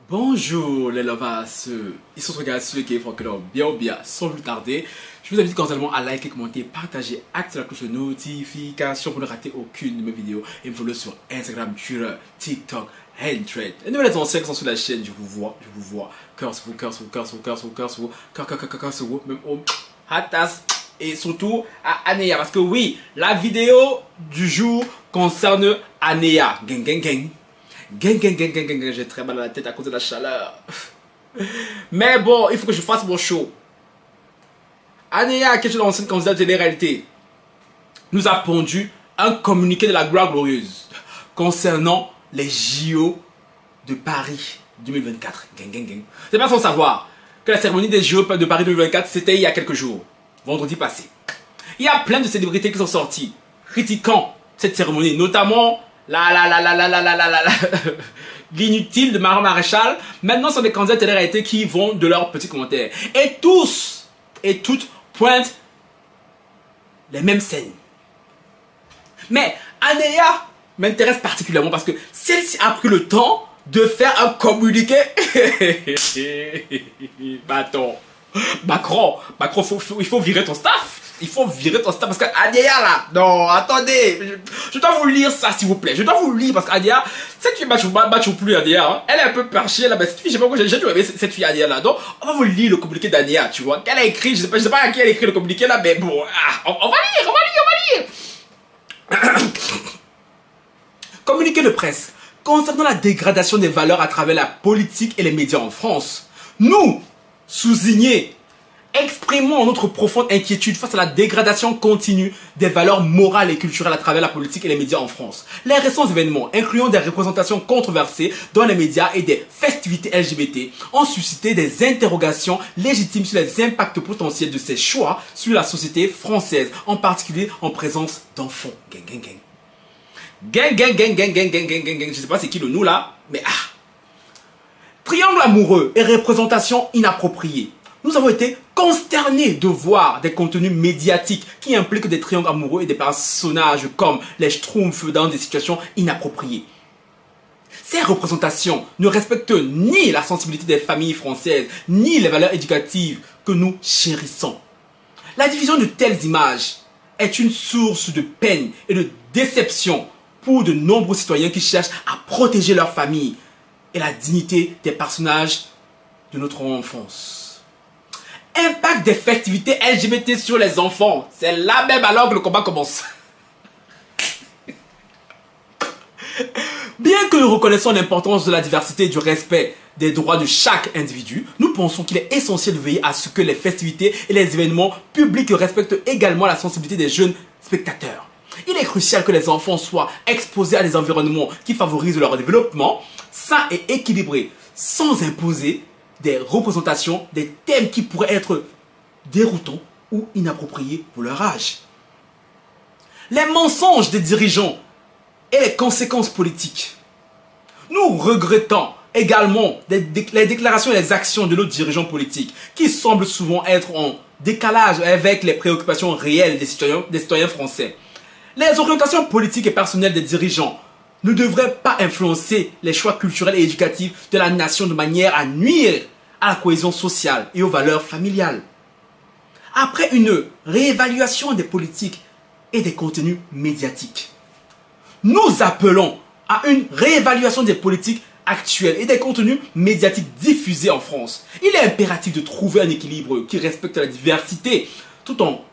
Bonjour les lovers, ils sont regardés ceux qui font que bien ou bien, sans plus tarder. Je vous invite cordialement à liker, commenter, partager, activer la cloche de notification pour ne rater aucune de mes vidéos. Et me follow sur Instagram, Twitter, TikTok, Handtrade. Et nouvelles anciens qui sont sur la chaîne, je vous vois. Cœur sur vous, cœur sur vous, cœur sur vous, cœur sur vous, cœur sur vous, cœur sur vous, même au hatas. Et surtout à Anéa, parce que oui, la vidéo du jour concerne Anéa. Gang, gang, gang. Gang, j'ai très mal à la tête à cause de la chaleur. Mais bon, il faut que je fasse mon show. Anéa, qui est une ancienne candidate de télé-réalité, nous a pondu un communiqué de la gloire glorieuse concernant les JO de Paris 2024. Gang. C'est pas sans savoir que la cérémonie des JO de Paris 2024, c'était il y a quelques jours, vendredi passé. Il y a plein de célébrités qui sont sorties critiquant cette cérémonie, notamment l'inutile de Marie Maréchal. Maintenant, ce sont des candidats de télé-réalité qui vont de leurs petits commentaires. Et tous et toutes pointent les mêmes scènes. Mais Anéa m'intéresse particulièrement parce que celle-ci a pris le temps de faire un communiqué. Macron, il faut virer ton staff. Il faut virer ton staff parce que Anéa là, non, attendez, je dois vous lire ça s'il vous plaît. Je dois vous lire parce qu'Anéa, cette fille match ou plus Anéa, hein, elle est un peu perchée là, mais cette fille, je sais pas pourquoi j'ai dû aimer cette fille Anéa là. Donc, on va vous lire le communiqué d'Anéa, tu vois. Qu'elle a écrit, je sais pas à qui elle a écrit le communiqué là, mais bon, on va lire. Communiqué de presse concernant la dégradation des valeurs à travers la politique et les médias en France. Nous, soulignés, exprimons notre profonde inquiétude face à la dégradation continue des valeurs morales et culturelles à travers la politique et les médias en France. Les récents événements, incluant des représentations controversées dans les médias et des festivités LGBT, ont suscité des interrogations légitimes sur les impacts potentiels de ces choix sur la société française, en particulier en présence d'enfants. Gang. Je sais pas c'est qui le nous là, mais triangle amoureux et représentation inappropriée. Nous avons été consternés de voir des contenus médiatiques qui impliquent des triangles amoureux et des personnages comme les Schtroumpfs dans des situations inappropriées. Ces représentations ne respectent ni la sensibilité des familles françaises, ni les valeurs éducatives que nous chérissons. La diffusion de telles images est une source de peine et de déception pour de nombreux citoyens qui cherchent à protéger leur famille et la dignité des personnages de notre enfance. Impact des festivités LGBT sur les enfants. C'est là même alors que le combat commence. Bien que nous reconnaissons l'importance de la diversité et du respect des droits de chaque individu, nous pensons qu'il est essentiel de veiller à ce que les festivités et les événements publics respectent également la sensibilité des jeunes spectateurs. Il est crucial que les enfants soient exposés à des environnements qui favorisent leur développement sain et équilibré, sans imposer des représentations, des thèmes qui pourraient être déroutants ou inappropriés pour leur âge. Les mensonges des dirigeants et les conséquences politiques. Nous regrettons également les déclarations et les actions de nos dirigeants politiques qui semblent souvent être en décalage avec les préoccupations réelles des citoyens français. Les orientations politiques et personnelles des dirigeants ne devraient pas influencer les choix culturels et éducatifs de la nation de manière à nuire à la cohésion sociale et aux valeurs familiales. Après une réévaluation des politiques et des contenus médiatiques, nous appelons à une réévaluation des politiques actuelles et des contenus médiatiques diffusés en France. Il est impératif de trouver un équilibre qui respecte la diversité tout en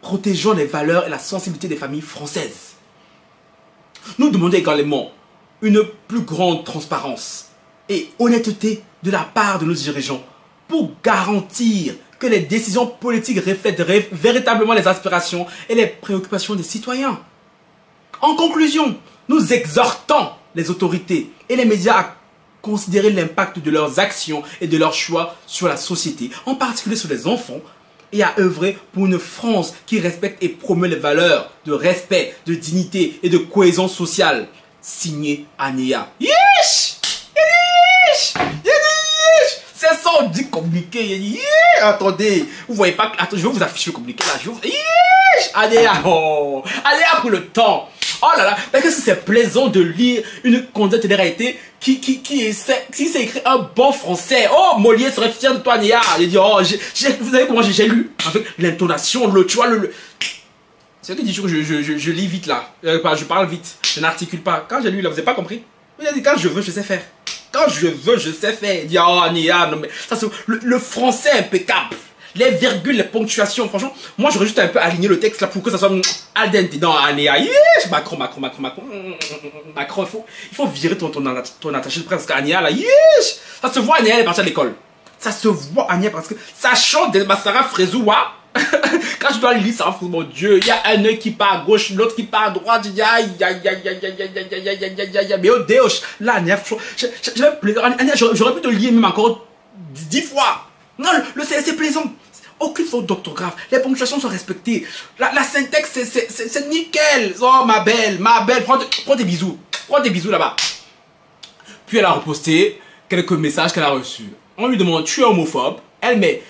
protégeant les valeurs et la sensibilité des familles françaises. Nous demandons également une plus grande transparence et honnêteté de la part de nos dirigeants pour garantir que les décisions politiques reflètent véritablement les aspirations et les préoccupations des citoyens. En conclusion, nous exhortons les autorités et les médias à considérer l'impact de leurs actions et de leurs choix sur la société, en particulier sur les enfants, et à œuvrer pour une France qui respecte et promeut les valeurs de respect, de dignité et de cohésion sociale. Signé Anéa. Yeesh! C'est ça, on dit communiqué. Attendez, vous voyez pas. Attends, je vais vous afficher le communiqué là. Anéa, Anéa a pris le temps. On Oh là là, mais qu'est-ce que c'est plaisant de lire une candidate de réalité qui sait écrire un bon français. Oh, Molière serait fier de toi, Nia. Il dit, oh, vous savez comment j'ai lu avec l'intonation, tu vois, c'est vrai qu'il dit que je lis vite là. Je parle vite, je n'articule pas. Quand j'ai lu là, vous n'avez pas compris? Il a dit, quand je veux, je sais faire. Quand je veux, je sais faire. Il dit, oh, Nia, non mais ça c'est le français impeccable. Les virgules, les ponctuations, franchement, moi j'aurais juste un peu aligné le texte là pour que ça soit al dente. Non, Nia, Macron, il faut virer ton attaché de presse parce qu'Ania là, ça se voit, Ania, elle est partie à l'école. Ça se voit, Ania, parce que ça chante des Massara Frezoua. Quand je dois lire ça, mon Dieu, il y a un œil qui part à gauche, l'autre qui part à droite. Il y a mais oh Dios, là, Ania, j'aurais pu te lire même encore 10 fois. Non, c'est plaisant. Aucune faute d'orthographe. Les ponctuations sont respectées. La syntaxe, c'est nickel. Oh, ma belle. Prends des bisous. Prends des bisous là-bas. Puis elle a reposté quelques messages qu'elle a reçus. On lui demande, tu es homophobe? Elle met,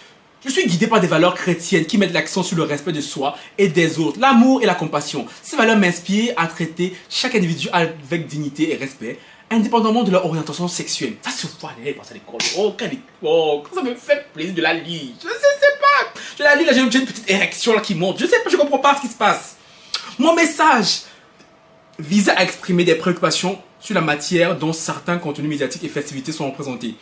je suis guidée par des valeurs chrétiennes qui mettent l'accent sur le respect de soi et des autres, l'amour et la compassion. Ces valeurs m'inspirent à traiter chaque individu avec dignité et respect, indépendamment de leur orientation sexuelle. Ça se voit, elle est partie à l'école. Oh, ça me fait plaisir de la lire. Je sais pas. Je la lis, là, j'ai une petite érection là qui monte. Je sais pas, je comprends pas ce qui se passe. Mon message visait à exprimer des préoccupations sur la matière dont certains contenus médiatiques et festivités sont représentés.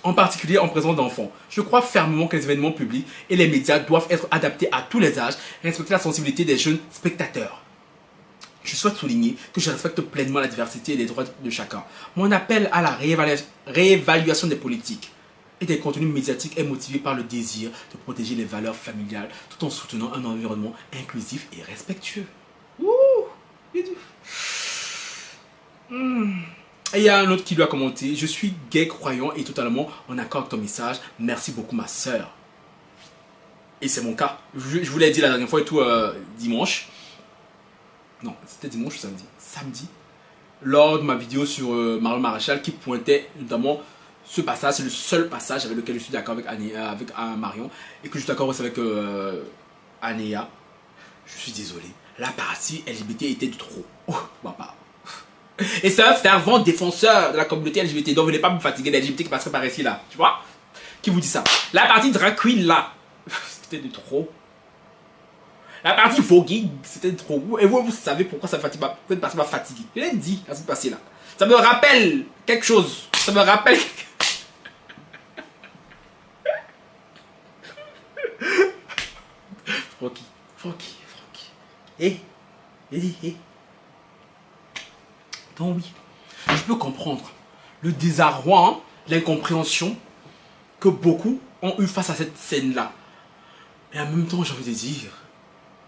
En particulier en présence d'enfants. Je crois fermement que les événements publics et les médias doivent être adaptés à tous les âges et respecter la sensibilité des jeunes spectateurs. Je souhaite souligner que je respecte pleinement la diversité et les droits de chacun. Mon appel à la réévaluation des politiques et des contenus médiatiques est motivé par le désir de protéger les valeurs familiales tout en soutenant un environnement inclusif et respectueux. Et il y a un autre qui lui a commenté, je suis gay croyant et totalement en accord avec ton message. Merci beaucoup ma soeur. Et c'est mon cas. Je vous l'ai dit la dernière fois et tout dimanche. Non, c'était dimanche ou samedi? Samedi. Lors de ma vidéo sur Marion Maréchal qui pointait notamment ce passage, c'est le seul passage avec lequel je suis d'accord avec Marion et que je suis d'accord aussi avec Anéa. Je suis désolé. La partie LGBT était de trop. Oh, papa. Et c'est un fervent défenseur de la communauté LGBT. Donc venez pas me fatiguer l'LGBT qui passerait par ici là. Tu vois? Qui vous dit ça? La partie drag queen là, c'était de trop. La partie voguing, c'était de trop. Et vous savez pourquoi ça me fatigue pas? Pourquoi ça m'a fatigué? Je l'ai dit la semaine passée là. Ça me rappelle quelque chose. Ça me rappelle. Francky. Eh. Donc oui, je peux comprendre le désarroi, hein, l'incompréhension que beaucoup ont eu face à cette scène-là. Et en même temps, j'ai envie de dire,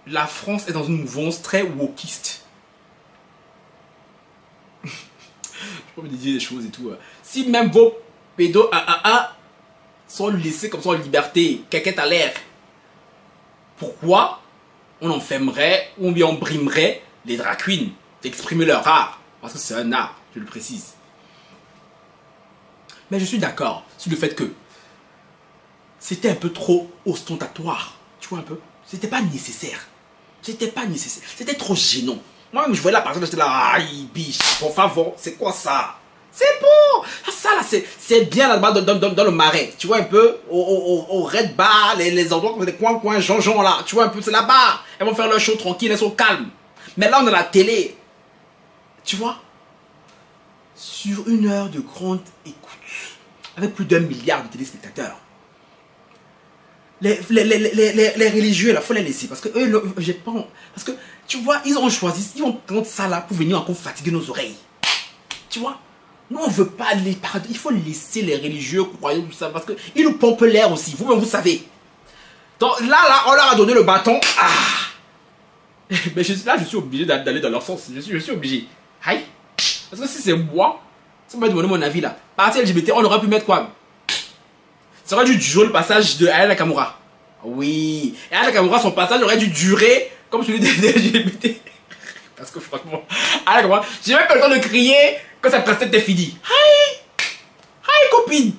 la France est dans une mouvance très wokiste. Je peux me dire des choses et tout. Si même vos pédos sont laissés comme ça en liberté, quelqu'un à l'air, pourquoi on enfermerait ou bien on brimerait les drag queens d'exprimer leur art? Parce que c'est un art, je le précise. Mais je suis d'accord sur le fait que c'était un peu trop ostentatoire. Tu vois un peu? C'était pas nécessaire. C'était trop gênant. Moi, je voyais la personne, j'étais là, aïe, biche, pour favor, c'est quoi ça? C'est bon. Ça là, c'est bien là-bas dans le marais. Tu vois un peu? Au Red Bar, les endroits comme des coins, Jean là. Tu vois un peu, c'est là-bas. Elles vont faire leur show tranquille, elles sont calmes. Mais là, on a la télé. Tu vois, sur une heure de grande écoute, avec plus d'1 milliard de téléspectateurs, les religieux, il faut les laisser. Parce que eux, j'ai pas. Parce que, tu vois, ils ont choisi, ils vont prendre ça là pour venir encore fatiguer nos oreilles. Tu vois, nous, on ne veut pas les pardonner. Il faut laisser les religieux, croyants, tout ça. Parce qu'ils nous pompent l'air aussi. Vous-même, vous savez. Donc là, on leur a donné le bâton. Mais je suis obligé d'aller dans leur sens. Je suis obligé. Aïe. Parce que si c'est moi, ça m'a demandé mon avis là. Partie LGBT, on aurait pu mettre quoi? Ça aurait dû durer le passage de Aya Nakamura. Oui. Aya Nakamura, son passage aurait dû durer comme celui des LGBT. Parce que franchement, Aya Nakamura, j'ai même pas le temps de crier quand sa prestation était finie. Aïe, copine.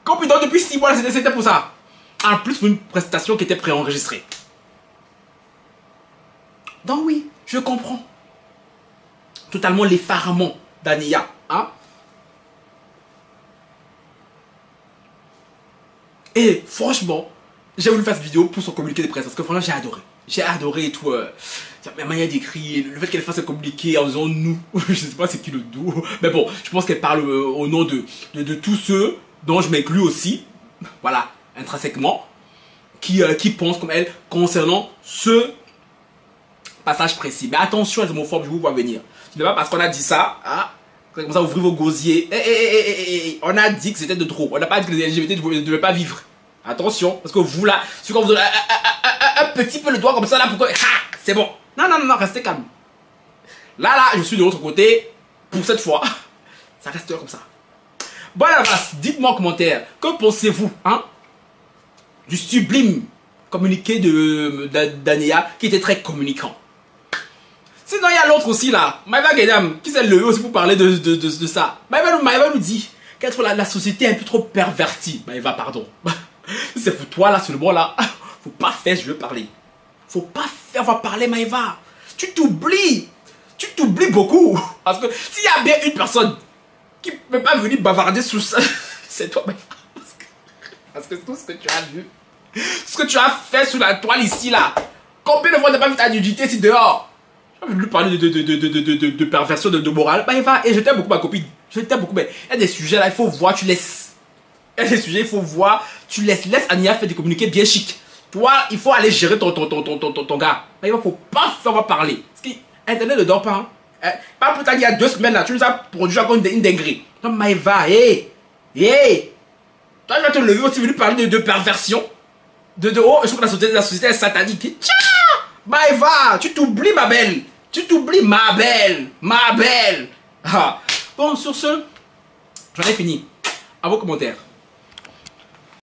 Copine, donc depuis 6 mois, c'était pour ça. En plus, pour une prestation qui était préenregistrée. Donc oui, je comprends. totalement l'effarement d'Ania. Hein? Et franchement, j'ai voulu faire cette vidéo pour son communiqué de presse parce que franchement, j'ai adoré. J'ai adoré et tout. La manière d'écrire, le fait qu'elle fasse un communiqué en disant nous. Je sais pas c'est qui le nous. Mais bon, je pense qu'elle parle au nom de tous ceux dont je m'inclus aussi. Voilà, intrinsèquement. Qui pensent comme elle concernant ce passage précis. Mais attention les homophobes, je vous vois venir. Ce n'est pas parce qu'on a dit ça, hein, comme ça ouvrez vos gosiers. On a dit que c'était de trop. On n'a pas dit que les LGBT ne devaient pas vivre. Attention, parce que vous là, si quand vous donnez un petit peu le doigt comme ça là, pourquoi c'est bon. Non, restez calme. Là, je suis de l'autre côté pour cette fois. Ça reste comme ça. Bon, à la base, dites-moi en commentaire, que pensez-vous, hein, du sublime communiqué d'Ania qui était très communicant. Sinon, il y a l'autre aussi là, Maïva Guédam, qui s'est levé aussi pour parler de ça. Maïva nous dit qu'être la société est un peu trop pervertie. Maïva, pardon. C'est pour toi là, seulement là. Faut pas faire, je veux parler. Faut pas faire, on va parler Maïva. Tu t'oublies. Tu t'oublies beaucoup. Parce que s'il y a bien une personne qui ne peut pas venir bavarder sur ça, c'est toi Maïva. Parce que tout ce que tu as vu, ce que tu as fait sur la toile ici là, combien de fois tu n'as pas vu ta nudité ici dehors? J'ai voulu parler de perversion, de morale. Maïva, et je t'aime beaucoup ma copine. Je t'aime beaucoup, mais il y a des sujets là, il faut voir, tu laisses. Il y a des sujets, il faut voir, tu laisses. Laisse Ania faire des communiqués bien chic. Toi, il faut aller gérer ton gars. Maïva, faut pas faire parler. Parce que Internet ne dort pas. Hein. Pas plus tard, il y a 2 semaines là, tu nous as produit encore une dinguerie. Non, Maïva, toi, je vais te lever aussi venu parler de perversion. Je trouve que la société est satanique. Tcha! Maïva, tu t'oublies ma belle. Tu t'oublies ma belle. Ma belle. Ah. Bon, sur ce, j'en ai fini. À vos commentaires.